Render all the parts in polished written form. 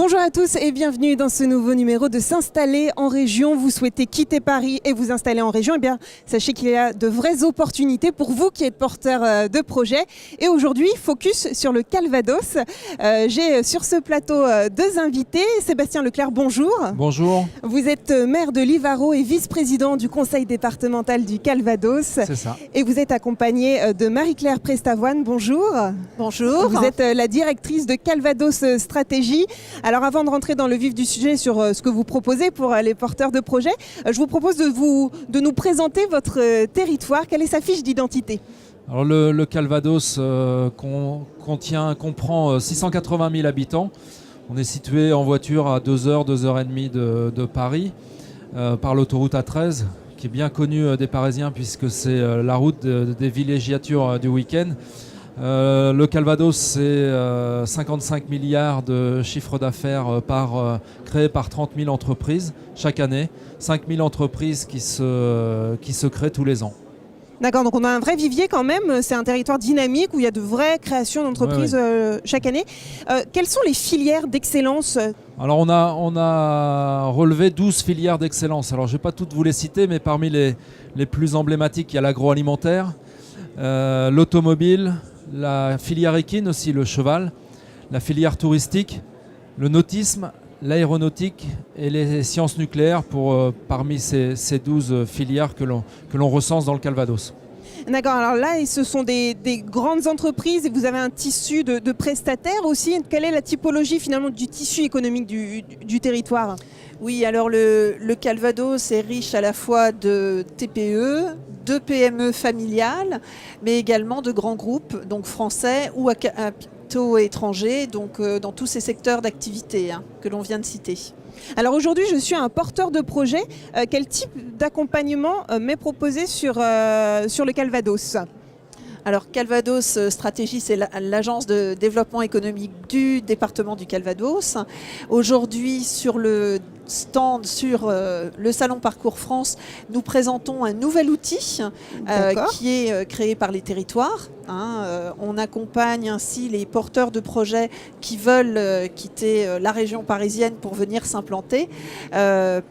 Bonjour à tous et bienvenue dans ce nouveau numéro de S'installer en région. Vous souhaitez quitter Paris et vous installer en région, eh bien, sachez qu'il y a de vraies opportunités pour vous qui êtes porteur de projet. Et aujourd'hui, focus sur le Calvados. J'ai sur ce plateau deux invités. Sébastien Leclerc, bonjour. Bonjour. Vous êtes maire de Livarot et vice-président du conseil départemental du Calvados. C'est ça. Et vous êtes accompagné de Marie-Claire Prestavoine, bonjour. Bonjour. Vous êtes la directrice de Calvados Stratégie. Alors avant de rentrer dans le vif du sujet sur ce que vous proposez pour les porteurs de projets, je vous propose de nous présenter votre territoire. Quelle est sa fiche d'identité ? Alors le Calvados comprend 680 000 habitants. On est situé en voiture à 2h, 2h30 de Paris, par l'autoroute A13, qui est bien connue des Parisiens puisque c'est la route des villégiatures du week-end. Le Calvados, c'est 55 milliards de chiffre d'affaires créé par 30 000 entreprises chaque année. 5 000 entreprises qui se créent tous les ans. D'accord, donc on a un vrai vivier quand même. C'est un territoire dynamique où il y a de vraies créations d'entreprises chaque année. Quelles sont les filières d'excellence ? Alors on a relevé 12 filières d'excellence. Alors je ne vais pas toutes vous les citer, mais parmi les plus emblématiques, il y a l'agroalimentaire, l'automobile, la filière équine aussi, le cheval, la filière touristique, le nautisme, l'aéronautique et les sciences nucléaires parmi ces 12 filières que l'on recense dans le Calvados. D'accord, alors là, ce sont des grandes entreprises et vous avez un tissu de prestataires aussi. Quelle est la typologie finalement du tissu économique du territoire ? Oui, alors le Calvados est riche à la fois de TPE, de PME familiales, mais également de grands groupes, donc français ou à capitaux étrangers, donc dans tous ces secteurs d'activité que l'on vient de citer. Alors aujourd'hui, je suis un porteur de projet. Quel type d'accompagnement m'est proposé sur le Calvados ? Alors Calvados Stratégie, c'est l'agence de développement économique du département du Calvados. Aujourd'hui, sur le stand, sur le salon Parcours France, nous présentons un nouvel outil qui est créé par les territoires. On accompagne ainsi les porteurs de projets qui veulent quitter la région parisienne pour venir s'implanter,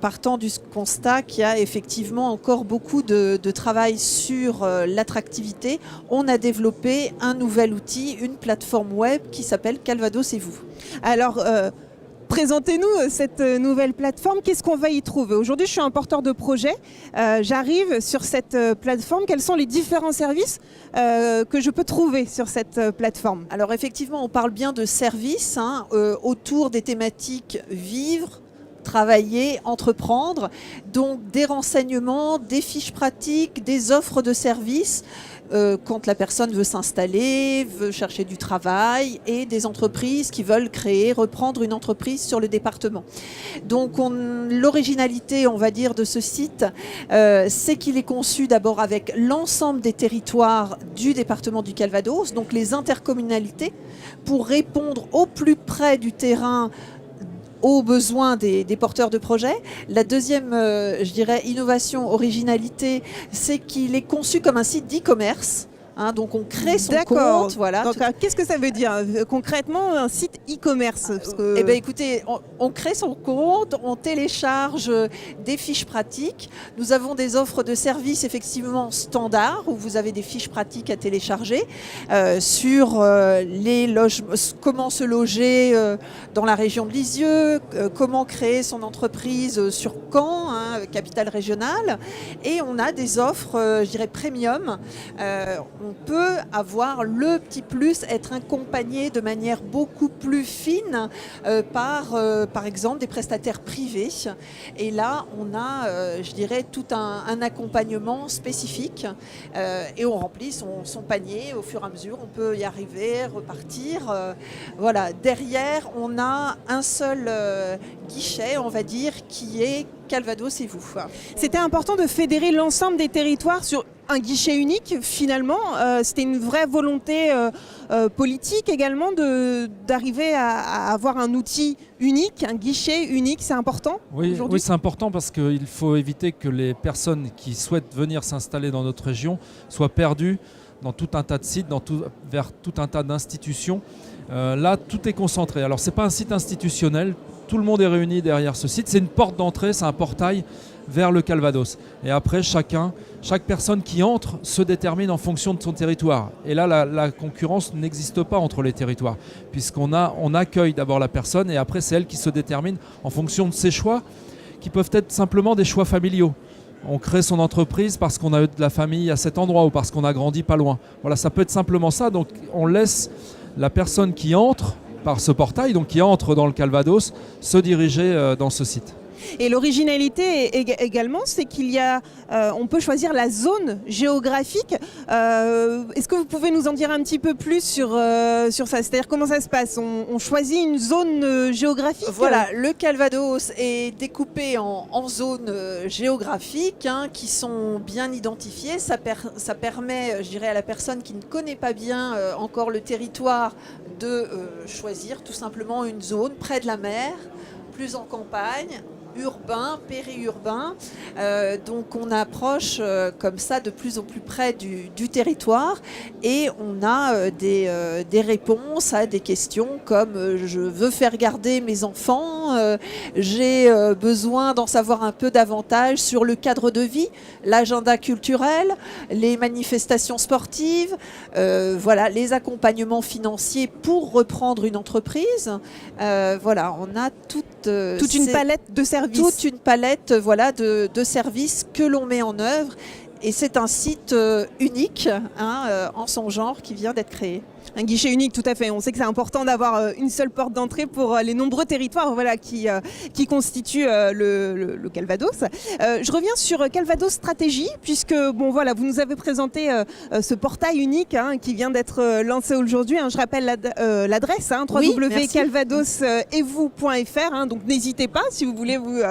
partant du constat qu'il y a effectivement encore beaucoup de travail sur l'attractivité. On a développé un nouvel outil, une plateforme web qui s'appelle Calvados et vous. Alors, présentez-nous cette nouvelle plateforme. Qu'est-ce qu'on va y trouver ? Aujourd'hui, je suis un porteur de projet. J'arrive sur cette plateforme. Quels sont les différents services que je peux trouver sur cette plateforme ? Alors effectivement, on parle bien de services autour des thématiques vivre, travailler, entreprendre. Donc des renseignements, des fiches pratiques, des offres de services quand la personne veut s'installer, veut chercher du travail, et des entreprises qui veulent reprendre une entreprise sur le département. Donc l'originalité, on va dire, de ce site, c'est qu'il est conçu d'abord avec l'ensemble des territoires du département du Calvados, donc les intercommunalités, pour répondre au plus près du terrain aux besoins des porteurs de projets. La deuxième, innovation, originalité, c'est qu'il est conçu comme un site d'e-commerce. Donc on crée son compte. Voilà. Donc qu'est-ce que ça veut dire concrètement un site e-commerce ? Eh bien écoutez, on crée son compte, on télécharge des fiches pratiques. Nous avons des offres de services effectivement standards où vous avez des fiches pratiques à télécharger sur les logements, comment se loger dans la région de Lisieux, comment créer son entreprise sur Caen, capitale régionale. Et on a des offres, premium. On peut avoir le petit plus, être accompagné de manière beaucoup plus fine par exemple, des prestataires privés. Et là, on a, tout un accompagnement spécifique et on remplit son panier au fur et à mesure. On peut y arriver, repartir. Voilà. Derrière, on a un seul guichet, on va dire, qui est Calvados et vous. C'était important de fédérer l'ensemble des territoires sur un guichet unique finalement. C'était une vraie volonté politique également d'arriver à avoir un outil unique, un guichet unique, c'est important aujourd'hui ? Oui, c'est important parce qu'il faut éviter que les personnes qui souhaitent venir s'installer dans notre région soient perdues dans tout un tas de sites, vers tout un tas d'institutions. Là, tout est concentré. Alors, ce n'est pas un site institutionnel. Tout le monde est réuni derrière ce site. C'est une porte d'entrée, c'est un portail vers le Calvados. Et après, chaque personne qui entre se détermine en fonction de son territoire. Et là, la concurrence n'existe pas entre les territoires, puisqu'on accueille d'abord la personne et après, c'est elle qui se détermine en fonction de ses choix, qui peuvent être simplement des choix familiaux. On crée son entreprise parce qu'on a eu de la famille à cet endroit ou parce qu'on a grandi pas loin. Voilà, ça peut être simplement ça. Donc, on laisse la personne qui entre par ce portail, donc qui entre dans le Calvados, se diriger dans ce site. Et l'originalité également, c'est qu'il y a, on peut choisir la zone géographique. Est-ce que vous pouvez nous en dire un petit peu plus sur ça? C'est-à-dire comment ça se passe? On choisit une zone géographique? Voilà, le Calvados est découpé en zones géographiques qui sont bien identifiées. Ça permet, je dirais, à la personne qui ne connaît pas bien encore le territoire de choisir tout simplement une zone près de la mer, plus en campagne, urbain, périurbain. Donc on approche comme ça de plus en plus près du territoire et on a des réponses à des questions comme je veux faire garder mes enfants, j'ai besoin d'en savoir un peu davantage sur le cadre de vie, l'agenda culturel, les manifestations sportives, voilà, les accompagnements financiers pour reprendre une entreprise. Voilà, on a toute une palette de services. Toute une palette voilà, de services que l'on met en œuvre. Et c'est un site unique en son genre qui vient d'être créé. Un guichet unique, tout à fait. On sait que c'est important d'avoir une seule porte d'entrée pour les nombreux territoires qui constituent le Calvados. Je reviens sur Calvados Stratégie, puisque vous nous avez présenté ce portail unique qui vient d'être lancé aujourd'hui. Je rappelle l'adresse, www.calvadosetvous.fr. Donc n'hésitez pas si vous voulez vous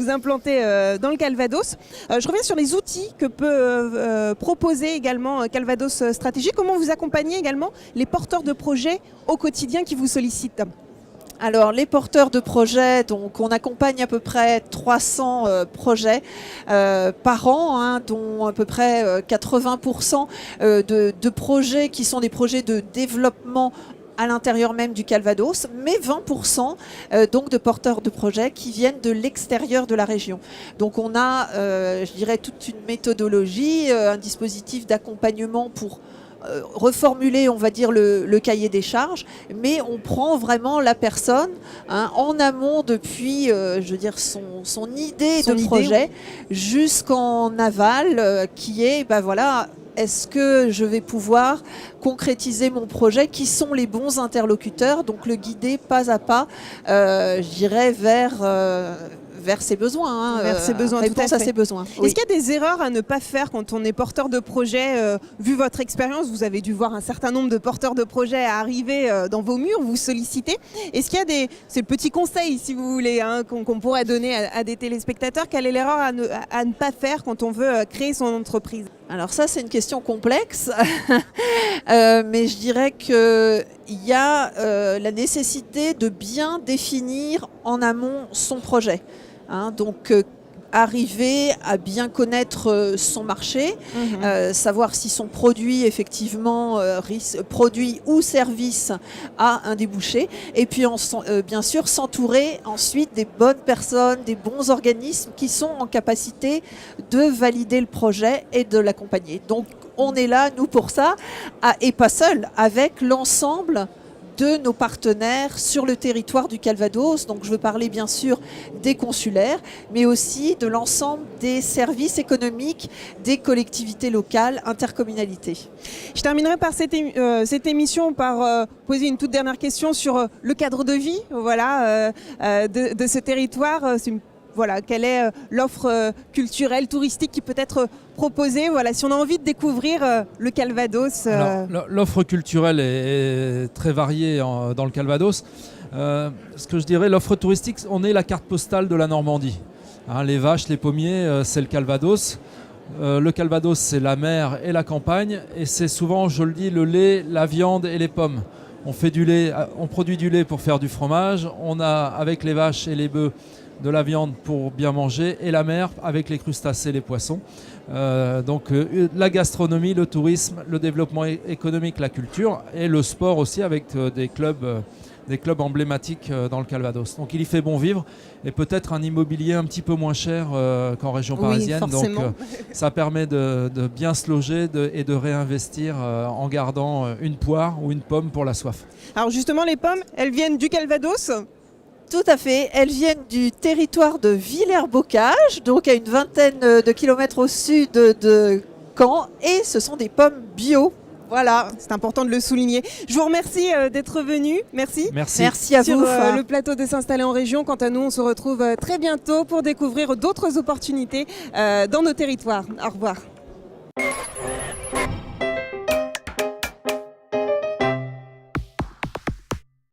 implanter dans le Calvados. Je reviens sur les outils que peut proposer également Calvados Stratégie. Comment vous accompagnez également les porteurs de projets au quotidien qui vous sollicitent? Alors les porteurs de projets, donc on accompagne à peu près 300 projets par an, dont à peu près 80% de projets qui sont des projets de développement à l'intérieur même du Calvados, mais 20% donc de porteurs de projets qui viennent de l'extérieur de la région. Donc on a, je dirais, toute une méthodologie, un dispositif d'accompagnement pour reformuler, on va dire, le cahier des charges, mais on prend vraiment la personne en amont depuis, je veux dire, son idée de projet jusqu'en aval, qui est, voilà, est-ce que je vais pouvoir concrétiser mon projet? Qui sont les bons interlocuteurs? Donc le guider pas à pas, je dirais, vers ses besoins, vers ses besoins, réponse à ses besoins. Oui. Est-ce qu'il y a des erreurs à ne pas faire quand on est porteur de projet? Vu votre expérience, vous avez dû voir un certain nombre de porteurs de projets arriver dans vos murs, vous solliciter. Est-ce qu'il y a c'est le petit conseil, si vous voulez, qu'on pourrait donner à des téléspectateurs? Quelle est l'erreur à ne pas faire quand on veut créer son entreprise? Alors ça, c'est une question complexe, mais je dirais qu'il y a la nécessité de bien définir en amont son projet. Donc arriver à bien connaître son marché, savoir si son produit effectivement produit ou service a un débouché, et puis bien sûr s'entourer ensuite des bonnes personnes, des bons organismes qui sont en capacité de valider le projet et de l'accompagner. Donc on est là, nous, pour ça, et pas seul, avec l'ensemble de nos partenaires sur le territoire du Calvados. Donc je veux parler bien sûr des consulaires, mais aussi de l'ensemble des services économiques des collectivités locales, intercommunalités. Je terminerai par cette émission par poser une toute dernière question sur le cadre de vie de ce territoire. Voilà, quelle est l'offre culturelle, touristique qui peut être proposée, si on a envie de découvrir le Calvados. L'offre culturelle est très variée dans le Calvados. Ce que je dirais, l'offre touristique, on est la carte postale de la Normandie. Les vaches, les pommiers, c'est le Calvados. Le Calvados, c'est la mer et la campagne. Et c'est souvent, je le dis, le lait, la viande et les pommes. On fait du lait, on produit du lait pour faire du fromage. On a, avec les vaches et les bœufs, de la viande pour bien manger et la mer avec les crustacés, les poissons. Donc la gastronomie, le tourisme, le développement économique, la culture et le sport aussi avec des clubs emblématiques dans le Calvados. Donc il y fait bon vivre et peut-être un immobilier un petit peu moins cher qu'en région parisienne. Oui, forcément. Donc ça permet de bien se loger et de réinvestir en gardant une poire ou une pomme pour la soif. Alors justement, les pommes, elles viennent du Calvados? Tout à fait. Elles viennent du territoire de Villers-Bocage, donc à une vingtaine de kilomètres au sud de Caen, et ce sont des pommes bio. Voilà. C'est important de le souligner. Je vous remercie d'être venu. Merci. Merci à Sur vous. le plateau de S'installer en région. Quant à nous, on se retrouve très bientôt pour découvrir d'autres opportunités dans nos territoires. Au revoir.